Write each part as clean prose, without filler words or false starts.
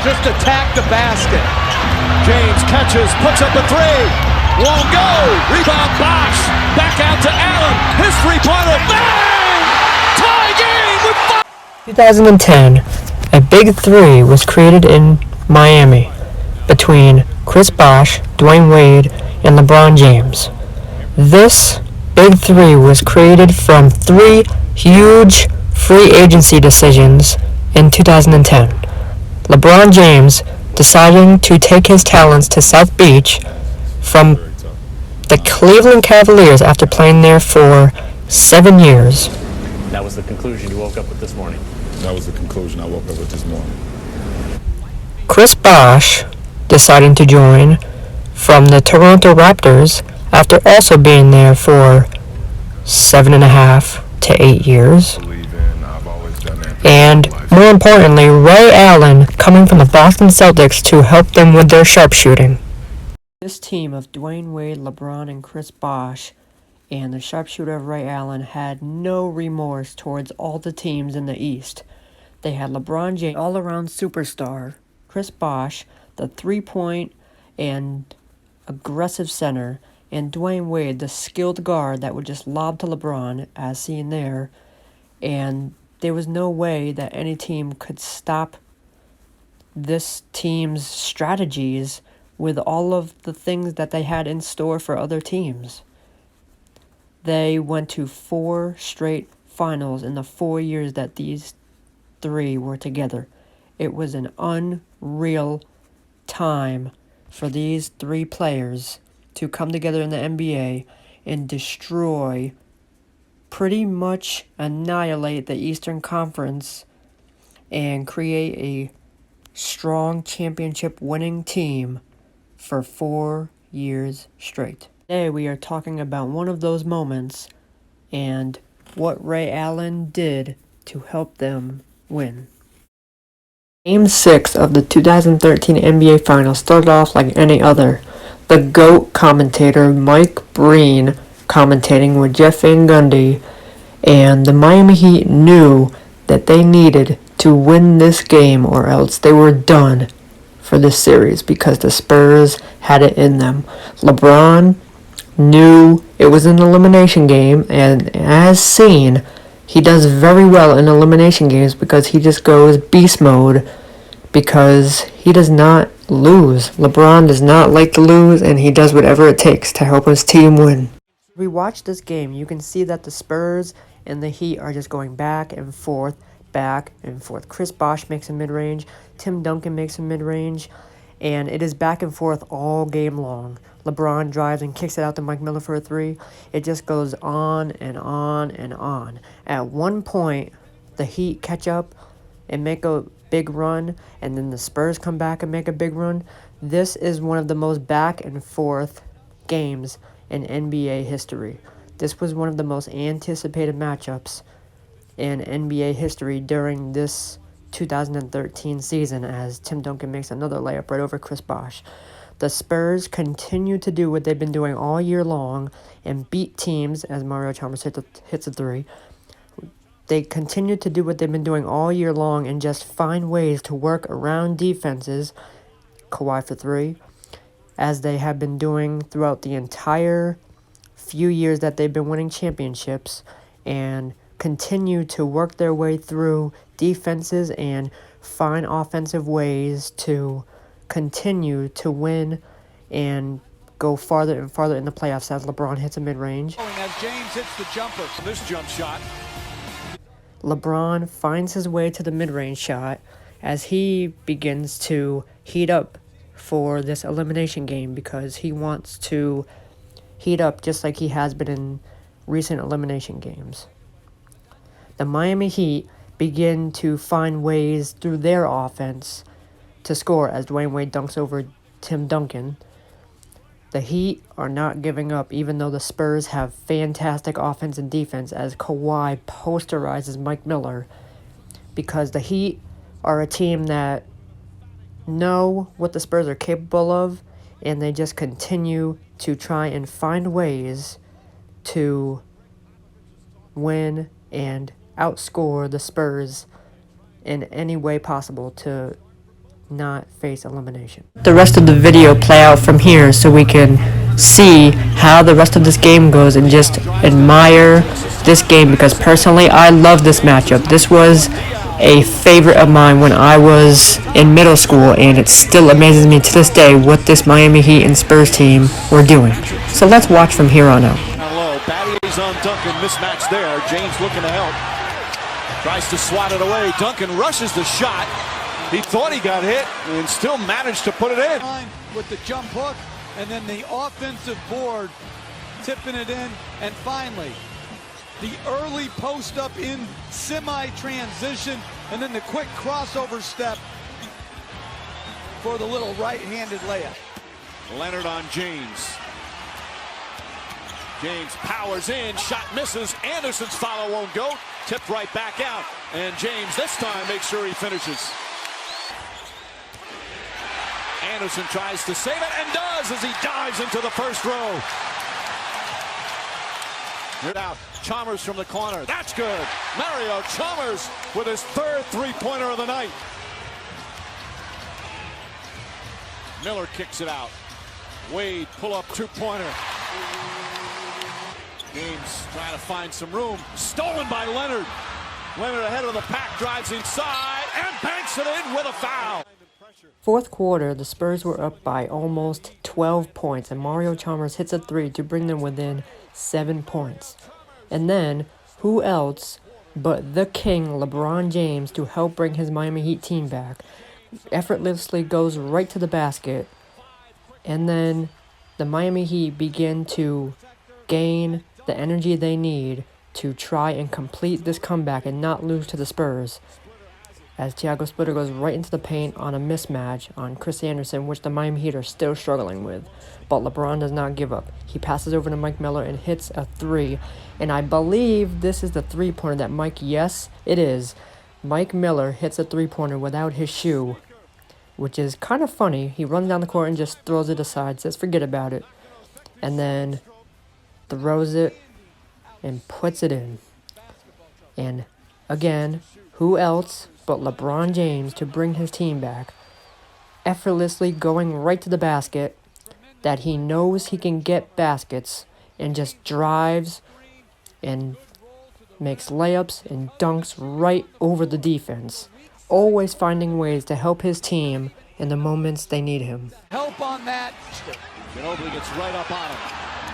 Just attack the basket. James catches, puts up a three. Won't go. Rebound Bosh. Back out to Allen. His three-pointer. Bang! Tie game with 2010, a big three was created in Miami between Chris Bosh, Dwayne Wade, and LeBron James. This big three was created from three huge free agency decisions in 2010. LeBron James deciding to take his talents to South Beach from the Cleveland Cavaliers after playing there for 7 years. That was the conclusion you woke up with this morning. That was the conclusion I woke up with this morning. Chris Bosh deciding to join from the Toronto Raptors after also being there for 7.5 to 8 years. And more importantly, Ray Allen coming from the Boston Celtics to help them with their sharpshooting. This team of Dwayne Wade, LeBron, and Chris Bosh and the sharpshooter of Ray Allen had no remorse towards all the teams in the East. They had LeBron James, all-around superstar, Chris Bosh, the three-point and aggressive center, and Dwayne Wade, the skilled guard that would just lob to LeBron, as seen there, and there was no way that any team could stop this team's strategies with all of the things that they had in store for other teams. They went to 4 straight finals in the 4 years that these three were together. It was an unreal time for these three players to come together in the NBA and destroy, pretty much annihilate the Eastern Conference and create a strong championship winning team for 4 years straight. Today we are talking about one of those moments and what Ray Allen did to help them win. Game 6 of the 2013 NBA Finals started off like any other. The GOAT commentator Mike Breen commentating with Jeff Van Gundy, and the Miami Heat knew that they needed to win this game or else they were done for this series because the Spurs had it in them. LeBron knew it was an elimination game, and as seen, he does very well in elimination games because he just goes beast mode because he does not lose. LeBron does not like to lose, and he does whatever it takes to help his team win. If we watch this game, you can see that the Spurs and the Heat are just going back and forth, back and forth. Chris Bosh makes a mid-range, Tim Duncan makes a mid-range, and it is back and forth all game long. LeBron drives and kicks it out to Mike Miller for a three. It just goes on and on and on. At one point, the Heat catch up and make a big run, and then the Spurs come back and make a big run. This is one of the most back and forth games in NBA history. This was one of the most anticipated matchups in NBA history during this 2013 season as Tim Duncan makes another layup right over Chris Bosh. The Spurs continue to do what they've been doing all year long and beat teams as Mario Chalmers hits a three. They continue to do what they've been doing all year long and just find ways to work around defenses, Kawhi for three, as they have been doing throughout the entire few years that they've been winning championships, and continue to work their way through defenses and find offensive ways to continue to win and go farther and farther in the playoffs as LeBron hits a mid-range. As James hits the jumper from this jump shot. LeBron finds his way to the mid-range shot as he begins to heat up for this elimination game because he wants to heat up just like he has been in recent elimination games. The Miami Heat begin to find ways through their offense to score as Dwayne Wade dunks over Tim Duncan. The Heat are not giving up, even though the Spurs have fantastic offense and defense, as Kawhi posterizes Mike Miller, because the Heat are a team that know what the Spurs are capable of, and they just continue to try and find ways to win and outscore the Spurs in any way possible to not face elimination. The rest of the video play out from here so we can see how the rest of this game goes and just admire this game, because personally I love this matchup. This was a favorite of mine when I was in middle school, and it still amazes me to this day what this Miami Heat and Spurs team were doing. So let's watch from here on out. Low. Battier's on Duncan, mismatch there. James looking to help. Tries to swat it away. Duncan rushes the shot. He thought he got hit and still managed to put it in. With the jump hook and then the offensive board tipping it in, and finally the early post up in semi-transition, and then the quick crossover step for the little right-handed layup. Leonard on James. James powers in, shot misses. Anderson's follow won't go. Tipped right back out. And James this time makes sure he finishes. Anderson tries to save it and does as he dives into the first row. Out. Chalmers from the corner. That's good. Mario Chalmers with his third three-pointer of the night. Miller kicks it out. Wade pull-up two-pointer. James trying to find some room. Stolen by Leonard. Leonard ahead of the pack, drives inside and banks it in with a foul. Fourth quarter, the Spurs were up by almost 12 points, and Mario Chalmers hits a three to bring them within 7 points. And then, who else but the king, LeBron James, to help bring his Miami Heat team back, effortlessly goes right to the basket, and then the Miami Heat begin to gain the energy they need to try and complete this comeback and not lose to the Spurs, as Thiago Splitter goes right into the paint on a mismatch on Chris Anderson, which the Miami Heat are still struggling with. But LeBron does not give up. He passes over to Mike Miller and hits a three. And I believe this is the three-pointer that yes, it is. Mike Miller hits a three-pointer without his shoe, which is kind of funny. He runs down the court and just throws it aside, says forget about it, and then throws it and puts it in. And again, who else but LeBron James to bring his team back, effortlessly going right to the basket that he knows he can get baskets, and just drives and makes layups and dunks right over the defense, always finding ways to help his team in the moments they need him. Help on that. Ginobili gets right up on him.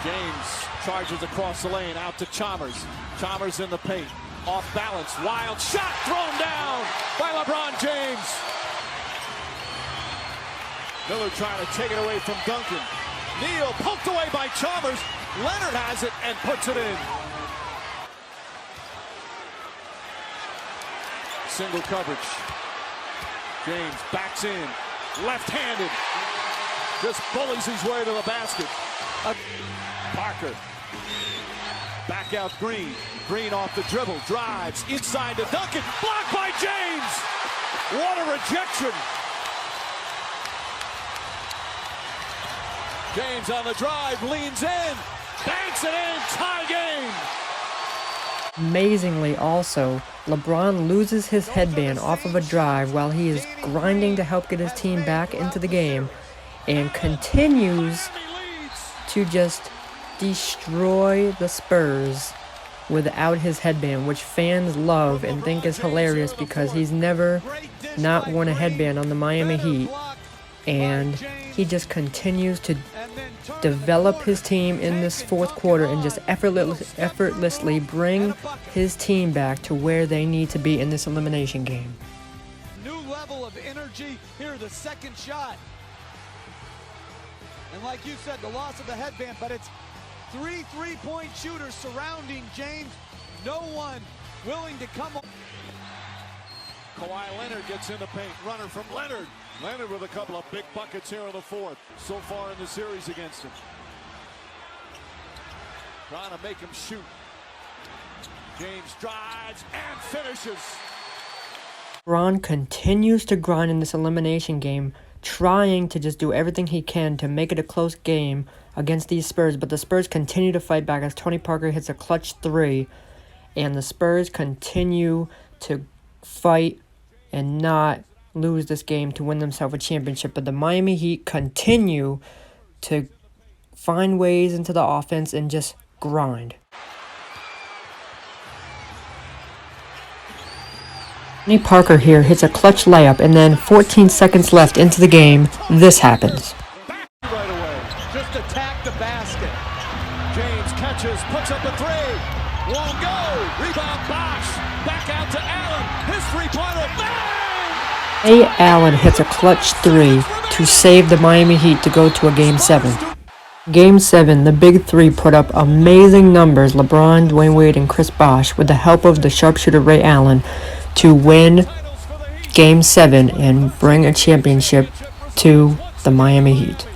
James charges across the lane, out to Chalmers. Chalmers in the paint. Off balance, wild shot thrown down by LeBron James. Miller trying to take it away from Duncan. Neal poked away by Chalmers. Leonard has it and puts it in. Single coverage. James backs in, left-handed. Just bullies his way to the basket. Parker. Back out Green. Green off the dribble, drives inside to Duncan, blocked by James. What a rejection. James on the drive, leans in, banks it in, tie game. Amazingly also, LeBron loses his headband off of a drive while he is grinding to help get his team back into the game, and continues to just destroy the Spurs without his headband, which fans love and think is hilarious because he's never not worn a headband on the Miami Heat, and he just continues to develop his team in this fourth quarter and just effortlessly bring his team back to where they need to be in this elimination game. New level of energy here, the second shot. And like you said, the loss of the headband, but it's three three-point shooters surrounding James. No one willing to come up. Kawhi Leonard gets in the paint. Runner from Leonard. Leonard with a couple of big buckets here in the fourth. So far in the series against him. Trying to make him shoot. James drives and finishes. LeBron continues to grind in this elimination game, trying to just do everything he can to make it a close game against these Spurs, but the Spurs continue to fight back as Tony Parker hits a clutch three, and the Spurs continue to fight and not lose this game to win themselves a championship, but the Miami Heat continue to find ways into the offense and just grind. Tony Parker here hits a clutch layup, and then 14 seconds left into the game, this happens. Back right away. Just attack the basket. James catches, puts up a three. Won't go. Rebound Bosh. Back out to Allen. His three-pointer. Bang! Ray Allen hits a clutch three to save the Miami Heat to go to a Game 7. Game 7, the Big Three put up amazing numbers, LeBron, Dwayne Wade, and Chris Bosh, with the help of the sharpshooter Ray Allen, to win Game 7 and bring a championship to the Miami Heat.